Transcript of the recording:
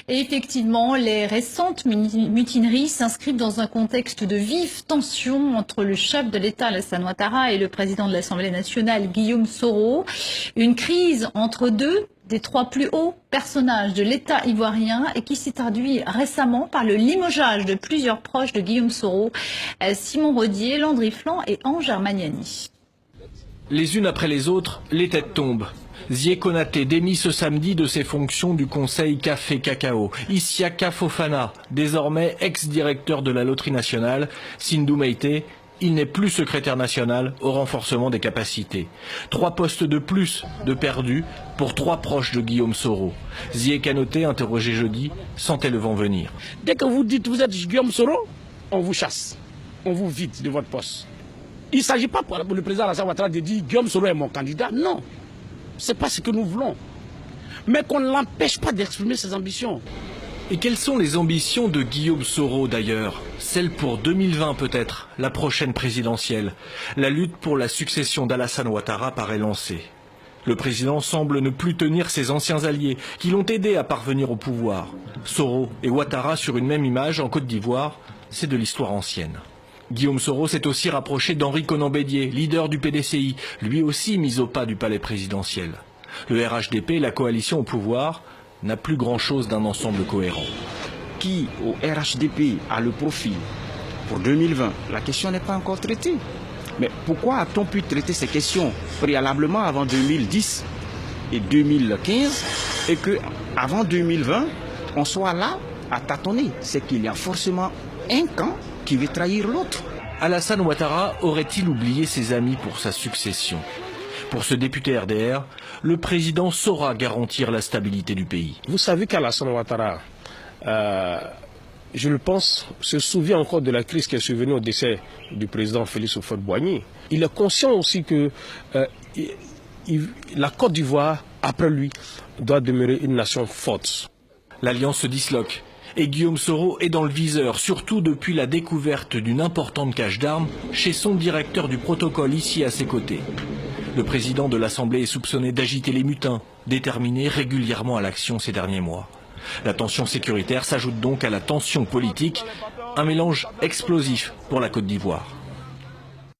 Et effectivement, les récentes mutineries s'inscrivent dans un contexte de vive tension entre le chef de l'État, Alassane Ouattara, et le président de l'Assemblée nationale, Guillaume Soro. Une crise entre deux des trois plus hauts personnages de l'État ivoirien et qui s'est traduit récemment par le limogeage de plusieurs proches de Guillaume Soro, Simon Rodier, Landry Flan et Ange Armagnani. Les unes après les autres, les têtes tombent. Zié Konaté démis ce samedi de ses fonctions du conseil Café Cacao. Isiaka Fofana, désormais ex-directeur de la Loterie nationale. Sindou Meïté, il n'est plus secrétaire national au renforcement des capacités. 3 postes de plus de perdus pour 3 proches de Guillaume Soro. Zié Konaté, interrogé jeudi, sentait le vent venir. Dès que vous dites vous êtes Guillaume Soro, on vous chasse, on vous vide de votre poste. Il ne s'agit pas pour le président Alassane Ouattara de dire Guillaume Soro est mon candidat, non. Ce n'est pas ce que nous voulons. Mais qu'on ne l'empêche pas d'exprimer ses ambitions. Et quelles sont les ambitions de Guillaume Soro d'ailleurs? Celles pour 2020 peut-être, la prochaine présidentielle. La lutte pour la succession d'Alassane Ouattara paraît lancée. Le président semble ne plus tenir ses anciens alliés qui l'ont aidé à parvenir au pouvoir. Soro et Ouattara sur une même image en Côte d'Ivoire, c'est de l'histoire ancienne. Guillaume Soro s'est aussi rapproché d'Henri Konan Bédié, leader du PDCI, lui aussi mis au pas du palais présidentiel. Le RHDP, la coalition au pouvoir, n'a plus grand-chose d'un ensemble cohérent. Qui au RHDP a le profil pour 2020? La question n'est pas encore traitée. Mais pourquoi a-t-on pu traiter ces questions préalablement avant 2010 et 2015 et qu'avant 2020, on soit là à tâtonner? C'est qu'il y a forcément un camp qui veut trahir l'autre. Alassane Ouattara aurait-il oublié ses amis pour sa succession? Pour ce député RDR, le président saura garantir la stabilité du pays. Vous savez qu'Alassane Ouattara, je le pense, se souvient encore de la crise qui est survenue au décès du président Félix Houphouët-Boigny. Il est conscient aussi que la Côte d'Ivoire, après lui, doit demeurer une nation forte. L'alliance se disloque. Et Guillaume Soro est dans le viseur, surtout depuis la découverte d'une importante cache d'armes chez son directeur du protocole ici à ses côtés. Le président de l'Assemblée est soupçonné d'agiter les mutins, déterminé régulièrement à l'action ces derniers mois. La tension sécuritaire s'ajoute donc à la tension politique, un mélange explosif pour la Côte d'Ivoire.